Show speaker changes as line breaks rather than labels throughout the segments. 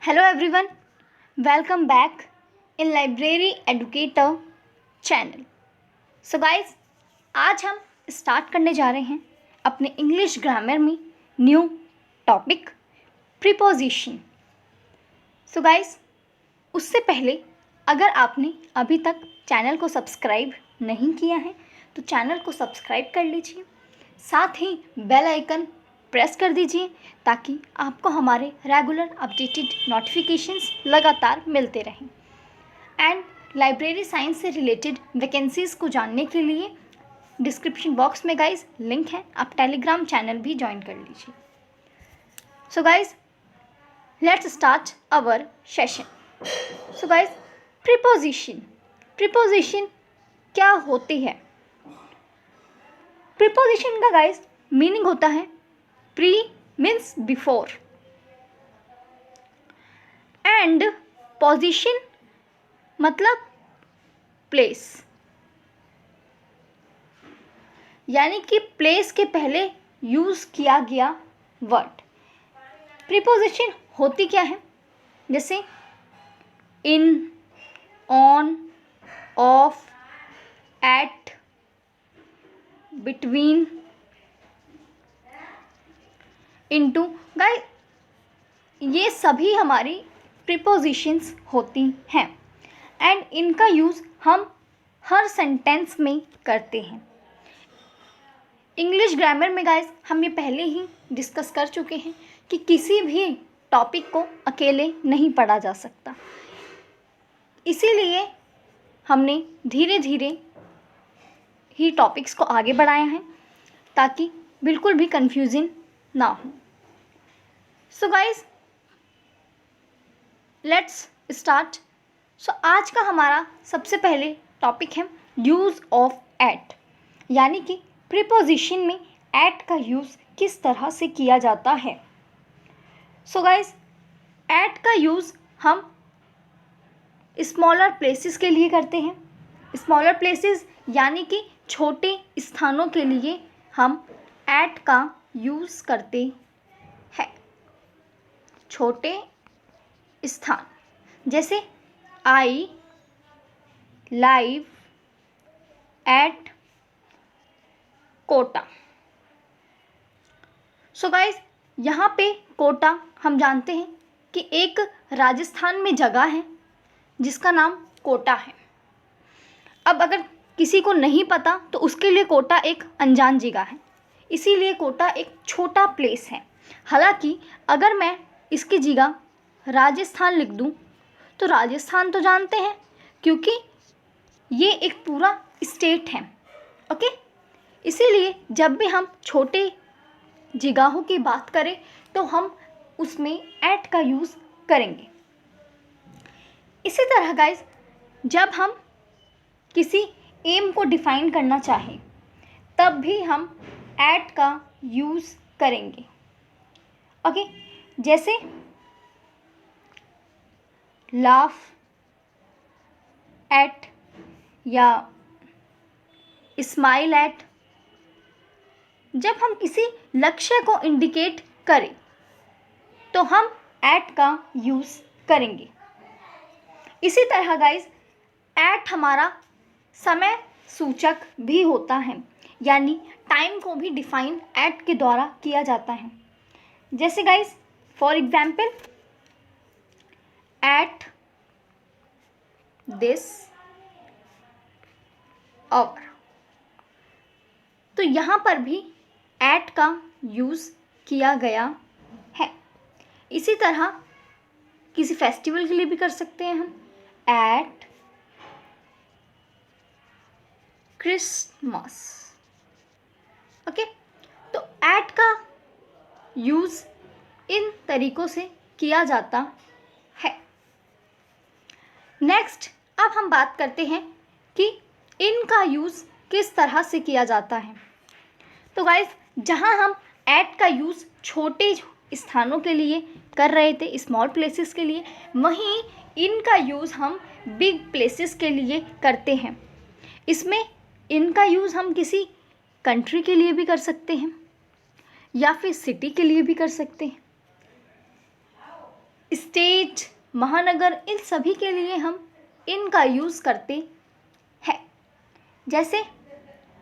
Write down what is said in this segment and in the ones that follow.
Hello everyone, welcome back in Library Educator channel. So guys, आज हम start करने जा रहे हैं अपने इंग्लिश ग्रामर में new topic preposition. So guys, उससे पहले अगर आपने अभी तक चैनल को सब्सक्राइब नहीं किया है तो चैनल को सब्सक्राइब कर लीजिए, साथ ही बेल आइकन प्रेस कर दीजिए ताकि आपको हमारे रेगुलर अपडेटेड नोटिफिकेशंस लगातार मिलते रहें। एंड लाइब्रेरी साइंस से रिलेटेड वैकेंसीज़ को जानने के लिए डिस्क्रिप्शन बॉक्स में गाइज लिंक है, आप टेलीग्राम चैनल भी ज्वाइन कर लीजिए। So guys, let's start our session. So guys, preposition क्या होती है? प्रीपोजिशन का गाइज मीनिंग होता है pre means before and position मतलब प्लेस, यानी कि प्लेस के पहले यूज़ किया गया वर्ड। प्रीपोजिशन होती क्या है? जैसे in, on, off, at, between, into. Guys, ये सभी हमारी प्रीपोजिशंस होती हैं एंड इनका यूज़ हम हर सेंटेंस में करते हैं। इंग्लिश ग्रामर में गाइस हम ये पहले ही डिस्कस कर चुके हैं कि किसी भी टॉपिक को अकेले नहीं पढ़ा जा सकता, इसीलिए हमने धीरे धीरे ही टॉपिक्स को आगे बढ़ाया है ताकि बिल्कुल भी कंफ्यूजन ना हो। So guys, let's start. So आज का हमारा सबसे पहले टॉपिक है यूज़ ऑफ एट, यानी कि प्रीपोजिशन में एट का यूज़ किस तरह से किया जाता है। सो गाइज, एट का यूज़ हम स्मॉलर प्लेसेस के लिए करते हैं। स्मॉलर प्लेसेस यानी कि छोटे स्थानों के लिए हम एट का यूज़ करते हैं। छोटे स्थान जैसे I live at Kota. So guys, यहाँ पे कोटा हम जानते हैं कि एक राजस्थान में जगह है जिसका नाम कोटा है। अब अगर किसी को नहीं पता तो उसके लिए कोटा एक अनजान जगह है, इसीलिए कोटा एक छोटा प्लेस है। हालांकि अगर मैं इसकी जगह राजस्थान लिख दूं तो राजस्थान तो जानते हैं क्योंकि ये एक पूरा स्टेट है। ओके, इसीलिए जब भी हम छोटे जगहों की बात करें तो हम उसमें एट का यूज़ करेंगे। इसी तरह गाइज, जब हम किसी एम को डिफ़ाइन करना चाहें तब भी हम एट का यूज़ करेंगे। ओके, जैसे लाफ एट या स्माइल एट। जब हम किसी लक्ष्य को इंडिकेट करें तो हम एट का यूज़ करेंगे। इसी तरह गाइज, एट हमारा समय सूचक भी होता है, यानी टाइम को भी डिफाइन एट के द्वारा किया जाता है। जैसे guys, for example at this hour, तो यहाँ पर भी एट का यूज़ किया गया है। इसी तरह किसी फेस्टिवल के लिए भी कर सकते हैं हम एट क्रिसमस। ओके, तो एट का यूज़ इन तरीक़ों से किया जाता है। नेक्स्ट, अब हम बात करते हैं कि इन का यूज़ किस तरह से किया जाता है। तो गाइस, जहाँ हम एट का यूज़ छोटे स्थानों के लिए कर रहे थे, स्मॉल प्लेसेस के लिए, वहीं इनका यूज़ हम बिग प्लेसेस के लिए करते हैं। इसमें इनका यूज़ हम किसी कंट्री के लिए भी कर सकते हैं या फिर सिटी के लिए भी कर सकते हैं। स्टेट, महानगर, इन सभी के लिए हम इन का यूज़ करते हैं। जैसे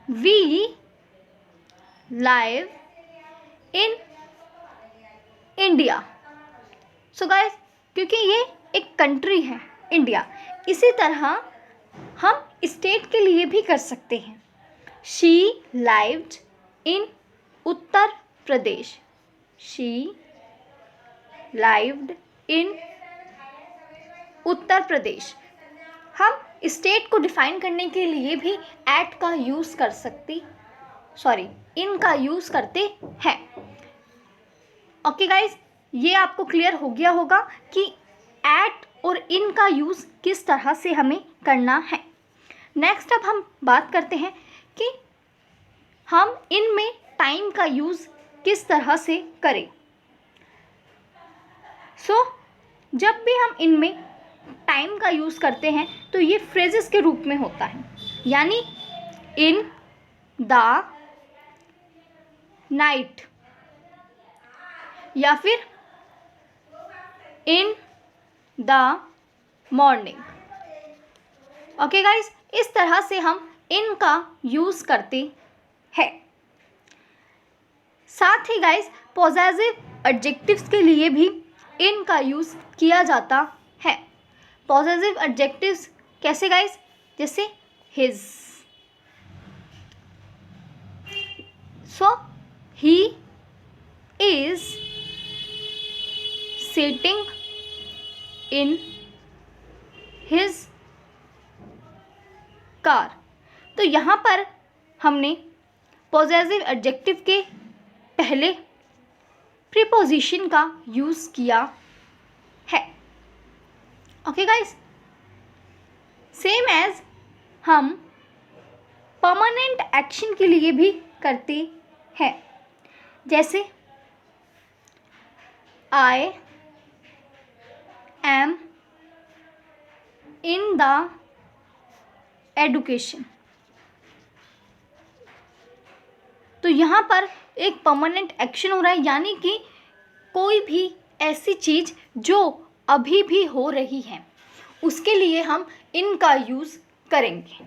we live in India. So guys, क्योंकि ये एक कंट्री है इंडिया, इसी तरह हम स्टेट के लिए भी कर सकते हैं। She lived in Uttar Pradesh. She lived in Uttar Pradesh. हम स्टेट को डिफाइन करने के लिए भी एट का यूज़ कर सकते, इन का यूज़ करते हैं। ओके गाइज, ये आपको क्लियर हो गया होगा कि एट और इन का यूज़ किस तरह से हमें करना है। नेक्स्ट अब हम बात करते हैं कि हम इनमें टाइम का यूज़ किस तरह से करें। जब भी हम इनमें टाइम का यूज़ करते हैं तो ये फ्रेजेस के रूप में होता है, यानी इन द नाइट या फिर in the morning. Okay guys, इस तरह से हम इन का यूज़ करते हैं। साथ ही गाइज पॉजेसिव एडजेक्टिव्स के लिए भी इन का यूज़ किया जाता है। पॉजेसिव एडजेक्टिव्स कैसे गाइज? जैसे his. So he is sitting in his car. तो यहाँ पर हमने पॉजेसिव एडजेक्टिव के पहले प्रीपोजिशन का यूज़ किया है। ओके गाइस, सेम एज हम परमानेंट एक्शन के लिए भी करते हैं। जैसे I am in the education. तो यहाँ पर एक परमानेंट एक्शन हो रहा है, यानी कि कोई भी ऐसी चीज़ जो अभी भी हो रही है उसके लिए हम इन का यूज़ करेंगे।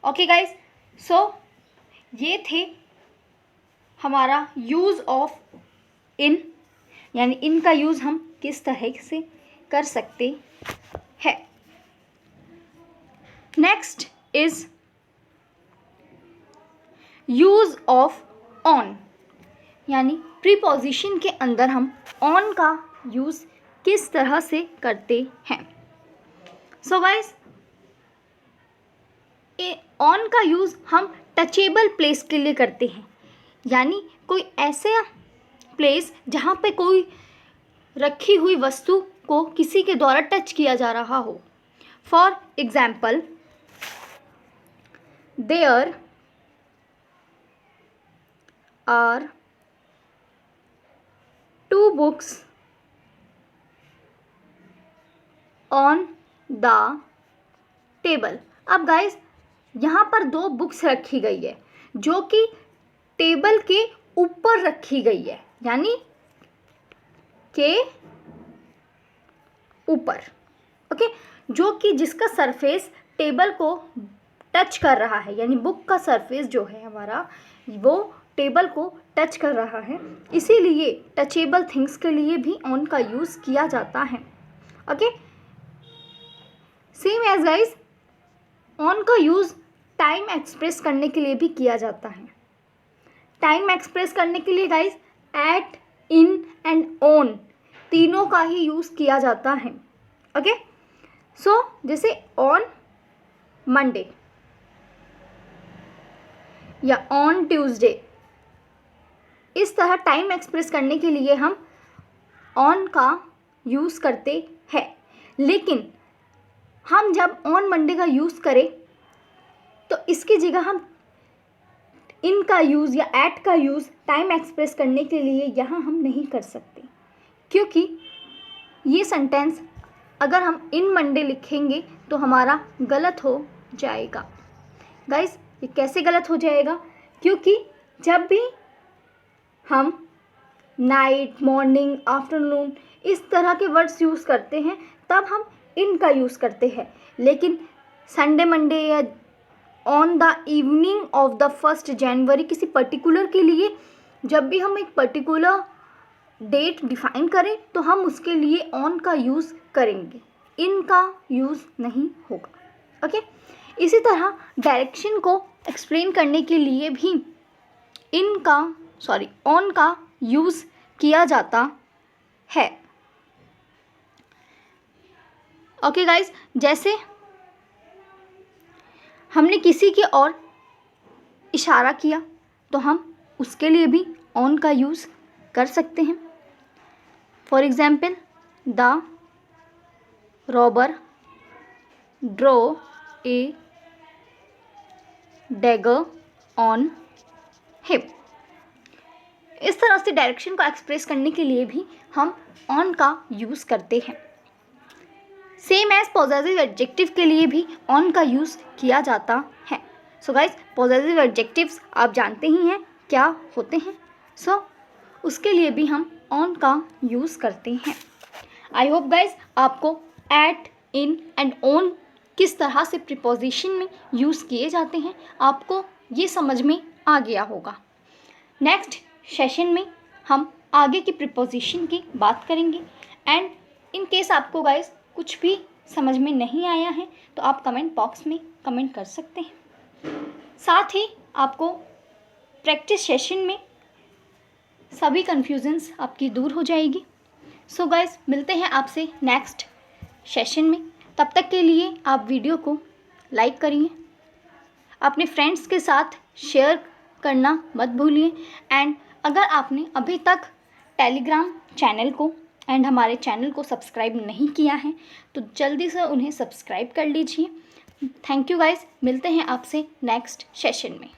ओके गाइस, सो ये थे हमारा यूज़ ऑफ इन, यानी इन का यूज़ हम किस तरह से कर सकते हैं। Next is use of on, यानी प्रीपोजिशन के अंदर हम ऑन का यूज़ किस तरह से करते हैं। सो गाइस, ऑन का यूज़ हम टचेबल प्लेस के लिए करते हैं, यानी कोई ऐसे प्लेस जहाँ पे कोई रखी हुई वस्तु को किसी के द्वारा टच किया जा रहा हो। For example, there are 2 books on the table. अब गाइस, यहाँ पर 2 बुक्स रखी गई है जो कि टेबल के ऊपर रखी गई है, यानी के ऊपर। ओके, जो कि जिसका सरफेस टेबल को टच कर रहा है, यानी बुक का सरफेस जो है हमारा वो टेबल को टच कर रहा है, इसीलिए टचेबल थिंग्स के लिए भी ऑन का यूज़ किया जाता है। Okay, same as guys, on का यूज़ टाइम एक्सप्रेस करने के लिए भी किया जाता है। टाइम एक्सप्रेस करने के लिए guys at, in and on तीनों का ही यूज़ किया जाता है। ओके, सो जैसे ऑन मंडे या ऑन ट्यूसडे, इस तरह टाइम एक्सप्रेस करने के लिए हम ऑन का यूज़ करते हैं। लेकिन हम जब ऑन मंडे का यूज़ करें तो इसकी जगह हम इन का यूज़ या एट का यूज़ टाइम एक्सप्रेस करने के लिए यहाँ हम नहीं कर सकते, क्योंकि ये सेंटेंस अगर हम इन मंडे लिखेंगे तो हमारा गलत हो जाएगा। गाइस, ये कैसे गलत हो जाएगा? क्योंकि जब भी हम नाइट, मॉर्निंग, आफ्टरनून इस तरह के वर्ड्स यूज़ करते हैं तब हम इन का यूज़ करते हैं। लेकिन संडे मंडे या on the evening of the 1 जनवरी किसी पर्टिकुलर के लिए जब भी हम एक पर्टिकुलर डेट डिफाइन करें तो हम उसके लिए ऑन का यूज़ करेंगे, इन का यूज़ नहीं होगा। ओके, इसी तरह डायरेक्शन को एक्सप्लेन करने के लिए भी ऑन का यूज़ किया जाता है। ओके गाइज, जैसे हमने किसी की ओर इशारा किया तो हम उसके लिए भी ऑन का यूज़ कर सकते हैं। For example, the robber draw a dagger on him. इस तरह से डायरेक्शन को एक्सप्रेस करने के लिए भी हम ऑन का यूज़ करते हैं। सेम एज पॉजेसिव एडजेक्टिव के लिए भी ऑन का यूज़ किया जाता है। सो गाइज, पॉजेसिव एडजेक्टिव्स आप जानते ही हैं क्या होते हैं। सो उसके लिए भी हम ऑन का यूज़ करते हैं। आई होप गाइज आपको एट, इन एंड ऑन किस तरह से प्रीपोजिशन में यूज़ किए जाते हैं आपको ये समझ में आ गया होगा। नेक्स्ट सेशन में हम आगे की प्रीपोजिशन की बात करेंगे। एंड इन केस आपको गाइज कुछ भी समझ में नहीं आया है तो आप कमेंट बॉक्स में कमेंट कर सकते हैं। साथ ही आपको प्रैक्टिस सेशन में सभी कन्फ्यूजन्स आपकी दूर हो जाएगी। सो गाइज, मिलते हैं आपसे नेक्स्ट सेशन में। तब तक के लिए आप वीडियो को लाइक करिए, अपने फ्रेंड्स के साथ शेयर करना मत भूलिए। एंड अगर आपने अभी तक टेलीग्राम चैनल को एंड हमारे चैनल को सब्सक्राइब नहीं किया है तो जल्दी से उन्हें सब्सक्राइब कर लीजिए। थैंक यू गाइस, मिलते हैं आपसे नेक्स्ट सेशन में।